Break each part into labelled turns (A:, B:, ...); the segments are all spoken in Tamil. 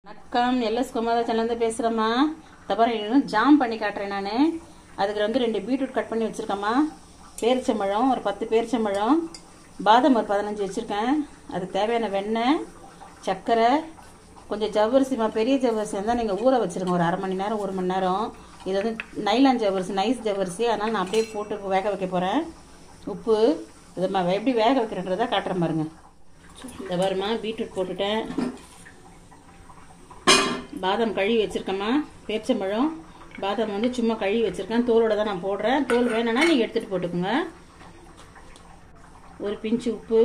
A: வணக்கம், எல்எஸ் குமாரா சேனல்ல பேசுறேம்மா. தபாரம் ஜாம் பண்ணி காட்டுறேன் நான். அதுக்கு வந்து 2 பீட்ரூட் கட் பண்ணி வச்சிருக்கேம்மா. பேரிச்சம்பழம் ஒரு 10 பேரிச்சம்பழம், பாதாம் ஒரு 15 வச்சிருக்கேன். அதுக்கு தேவையான வெண்ணெய், சர்க்கரை, கொஞ்சம் ஜவ்வரிசிமா. பெரிய ஜவ்வரிசி இருந்தால் நீங்கள் ஊற வச்சிருங்க ஒரு அரை மணி நேரம் 1 மணி நேரம். இது வந்து நைலான் ஜவ்வரிசி, நைஸ் ஜவ்வரிசி, அதனால் நான் அப்படியே போட்டு வேக வைக்க போகிறேன். உப்பு இதை எப்படி வேக வைக்கிறேன்றதை காட்டுறேன் பாருங்க. இந்த பாருமா, பீட்ரூட் போட்டுட்டேன். பாதாம் கழுவி வச்சிருக்கேம்மா. பேரிச்சம்பழம் பாதாம் வந்து சும்மா கழுவி வச்சிருக்கேன். தோலோட தான் நான் போடுறேன். தோல் வேணும்னா நீங்கள் எடுத்துகிட்டு போட்டுக்கோங்க. ஒரு பிஞ்சு உப்பு,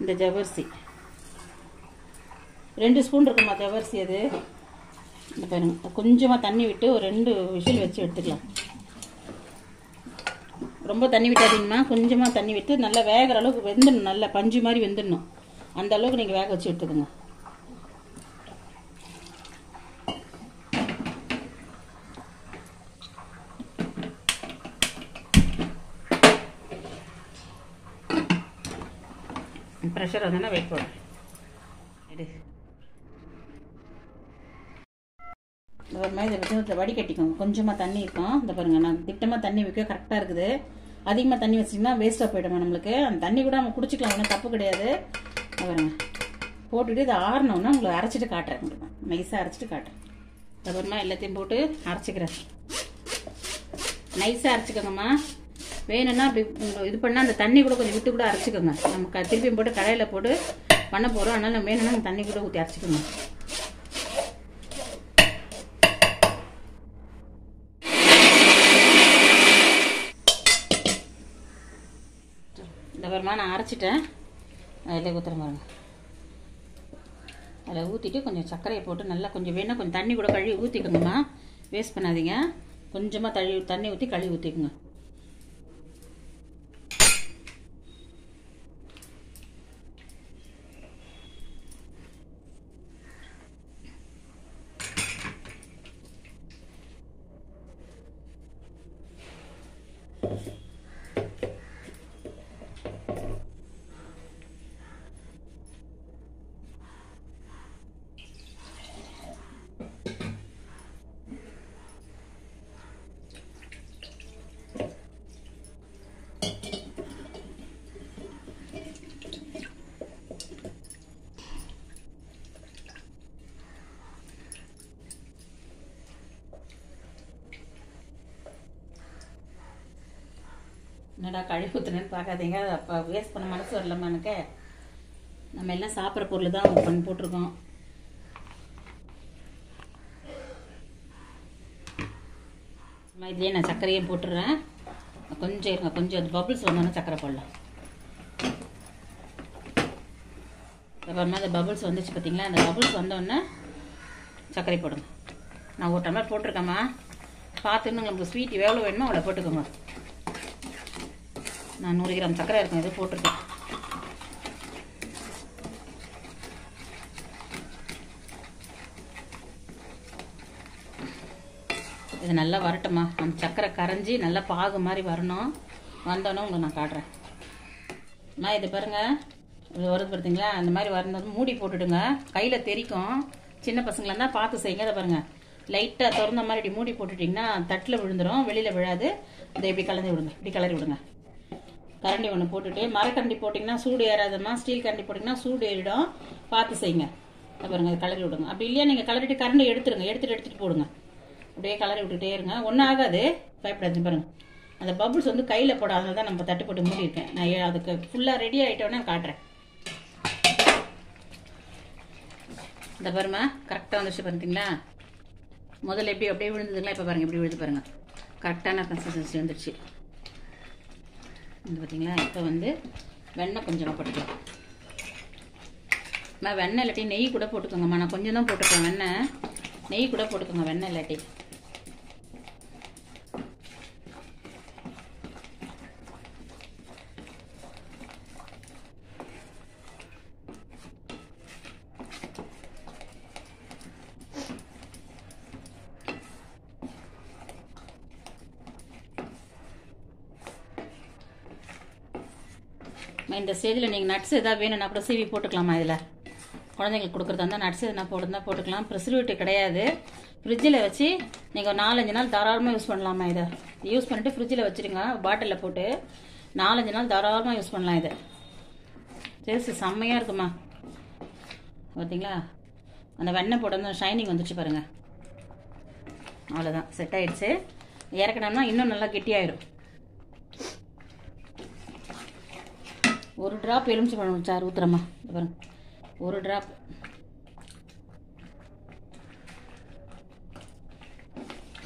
A: இந்த ஜவ்வரிசி 2 ஸ்பூன் இருக்குமா ஜவ்வரிசி. அது இந்த பாருங்க, கொஞ்சமாக தண்ணி விட்டு ஒரு 2 விசில் வச்சு எடுத்துக்கலாம். ரொம்ப தண்ணி விட்டாதீங்கம்மா, கொஞ்சமாக தண்ணி விட்டு நல்லா வேகிற அளவுக்கு வெந்துடணும். நல்லா பஞ்சு மாதிரி வெந்துடணும். அந்த அளவுக்கு நீங்கள் வேக வச்சு எடுத்துக்கோங்க. ப்ரெஷர் வந்தோன்னா வெயிட் போடுறேன். ஒரு மாதிரி இதை வடிகட்டிக்கோங்க. கொஞ்சமாக தண்ணி இருக்கும். இந்த பாருங்க, நான் திட்டமாக தண்ணி வைக்க கரெக்டாக இருக்குது. அதிகமாக தண்ணி வச்சிங்கன்னா வேஸ்ட்டாக போயிடுமா நம்மளுக்கு. அந்த தண்ணி கூட நம்ம குடிச்சிக்கலாம், ஒன்றும் தப்பு கிடையாது. பாருங்க, போட்டுட்டு இதை ஆறணுன்னா உங்களுக்கு அரைச்சிட்டு காட்டுறேன். உங்களுக்கு நைஸாக அரைச்சிட்டு காட்டுறேன். அப்புறமா எல்லாத்தையும் போட்டு அரைச்சிக்கிறேன். நைஸாக அரைச்சிக்கோங்கம்மா. வேணும்னா அப்படி இது பண்ணால் அந்த தண்ணி கூட கொஞ்சம் விட்டு கூட அரைச்சிக்கோங்க. நம்ம திருப்பியும் போட்டு கடையில் போட்டு பண்ண போகிறோம். அதனால் நம்ம வேணும்னா அந்த தண்ணி கூட ஊற்றி அரைச்சிக்கோங்க. இந்த வருமா நான் அரைச்சிட்டேன். அதில் ஊற்றுற பாருங்க. அதில் ஊற்றிட்டு கொஞ்சம் சர்க்கரையை போட்டு நல்லா கொஞ்சம் வேணால் கொஞ்சம் தண்ணி கூட கழுவி ஊற்றிக்கோங்கம்மா. வேஸ்ட் பண்ணாதீங்க. கொஞ்சமாக தண்ணி ஊற்றி கழுவி ஊற்றிக்கோங்க. என்னடா கழுவி ஊற்றுனேன்னு பார்க்காதீங்க. அப்போ வேஸ்ட் பண்ண மனசு வரலம்மா எனக்கு. நம்ம எல்லாம் சாப்பிட்ற பொருள் தான் பண்ணி போட்டிருக்கோம். இதுலேயே நான் சர்க்கரையும் போட்டுடுறேன். கொஞ்சம் இருங்க, கொஞ்சம் அது பபுள்ஸ் வந்தோன்னா சர்க்கரை போடலாம். அப்புறமா அந்த பபுள்ஸ் வந்துச்சு பார்த்தீங்களா, அந்த பபுள்ஸ் வந்தோடனே சர்க்கரை போடுங்க. நான் ஒரு டம்ளர் போட்டிருக்கேம்மா. பார்த்துன்னு உங்களுக்கு ஸ்வீட் எவ்வளோ வேணுமோ அவ்வளோ போட்டுக்கோங்க. நான் 100 கிராம் சர்க்கரை இருக்கும், இது போட்டிருக்கேன். இது நல்லா வரட்டுமா. அந்த சர்க்கரை கரைஞ்சி நல்லா பாகு மாதிரி வரணும். வந்தோன்னே உங்களுக்கு நான் காட்டுறேன். நான் இது பாருங்க, இது வருது பார்த்தீங்களா. அந்த மாதிரி வரணும். மூடி போட்டுடுங்க. கையில் தெரிக்கும். சின்ன பசங்களாக இருந்தால் பார்த்து செய்யுங்க. அதை பாருங்க, லைட்டாக திறந்த மாதிரி இப்படி மூடி போட்டுட்டிங்கன்னா தட்டில் விழுந்துடும், வெளியில் விழாது. இதை இப்படி கலந்து விடுங்க, இப்படி கிளறி விடுங்க. கரண்டி ஒன்று போட்டுட்டு, மரக்கரண்டி போட்டிங்கன்னா சூடு ஏறாதம்மா. ஸ்டீல் கரண்டி போட்டிங்கன்னா சூடு ஏறிடும். பார்த்து செய்யுங்க. பாருங்க, கலரி விடுங்க. அப்படி இல்லையா நீங்கள் கலரிட்டு கரண்டி எடுத்துருங்க. எடுத்துட்டு போடுங்க. அப்படியே கலரி விட்டுட்டே இருங்க. ஒன்றும் ஆகாது, பயப்படாது. பாருங்க, அந்த பபுள்ஸ் வந்து கையில் போட, அதனால தான் நம்ம தட்டு போட்டு மூடி இருக்கேன். நான் அதுக்கு ஃபுல்லாக ரெடி ஆகிட்டோன்னே காட்டுறேன். இந்த பாருமா, கரெக்டாக வந்துச்சு பார்த்தீங்களா. முதல்ல எப்படி அப்படியே விழுந்ததுங்களா. இப்போ பாருங்கள், எப்படி விழுது பாருங்கள். கரெக்டான கன்சிஸ்டன்சி வந்துடுச்சு. இது பார்த்தீங்களா. இப்போ வந்து வெண்ணெய் கொஞ்சமாக போட்டுக்கலாம். வெண்ணெய் இல்லாட்டி நெய் கூட போட்டுக்கோங்கம்மா. நான் கொஞ்சம் தான் போட்டுக்கேன் வெண்ணெய். நெய் கூட போட்டுக்கோங்க வெண்ணெய் இல்லாட்டி. இந்த ஸ்டேஜில் நீங்கள் நட்ஸ் எதாவது வேணும்னா கூட சீவி போட்டுக்கலாமா இதில். குழந்தைங்களுக்கு கொடுக்குறதா இருந்தால் நட்ஸ் எதுனா போட்டுருந்தா போட்டுக்கலாம். ப்ரிசர்வேட்டிவ் கிடையாது. ஃப்ரிட்ஜில் வச்சு நீங்கள் 4-5 நாள் தாராளமாக யூஸ் பண்ணலாமா? இதை யூஸ் பண்ணிவிட்டு ஃப்ரிட்ஜில் வச்சுருங்க. பாட்டிலில் போட்டு 4-5 நாள் தாராளமாக யூஸ் பண்ணலாம். இது டேஸ்ட்டு செம்மையாக இருக்குமா. பார்த்தீங்களா, அந்த வெண்ணெய் போட்டு வந்து ஷைனிங் வந்துச்சு பாருங்கள். அவ்வளோதான், செட் ஆகிடுச்சு. இறக்கணும்னா இன்னும் நல்லா கெட்டியாயிடும். ஒரு ட்ராப் எலுமிச்சம்பழம் சாறு ஊற்றுறம்மா. பாருங்க, ஒரு ட்ராப்.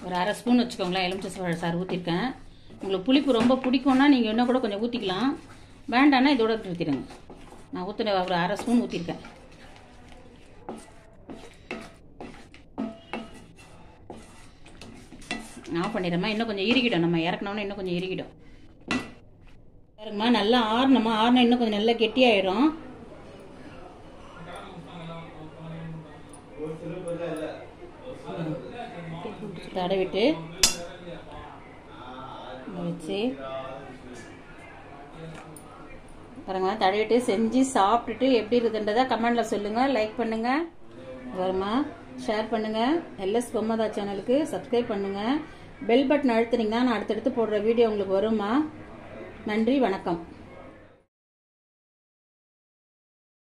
A: ஒரு அரை ஸ்பூன் வச்சுக்கோங்களேன் எலுமிச்சம்பழம் சாறு ஊற்றிருக்கேன். உங்களுக்கு புளிப்பு ரொம்ப பிடிக்கும்னா நீங்கள் இன்னும் கூட கொஞ்சம் ஊற்றிக்கலாம். வேண்டான்னா இதோட ஊற்றிடுங்க. நான் ஊற்றின ஒரு அரை ஸ்பூன் ஊற்றிருக்கேன். ஆஃப் பண்ணிடுறேம்மா. இன்னும் கொஞ்சம் இறுகிடும். நம்ம இறக்கணும்னா இன்னும் கொஞ்சம் இறுகிடும். பாருங்கம்மா, நல்லா ஆறணுமா. ஆறினா இன்னும் கொஞ்சம் நல்லா கெட்டியாயிடும். தடவிட்டு வச்சு பாருங்க, தடவிட்டு செஞ்சு சாப்பிட்டுட்டு எப்படி இருக்குன்றதை கமெண்டில் சொல்லுங்கள். லைக் பண்ணுங்கள், வருமா ஷேர் பண்ணுங்கள். எல்எஸ் பொம்மதா சேனலுக்கு சப்ஸ்கிரைப் பண்ணுங்கள். பெல் பட்டன் அழுத்துனீங்கன்னா நான் அடுத்தடுத்து போடுற வீடியோ உங்களுக்கு வருமா. நன்றி, வணக்கம்.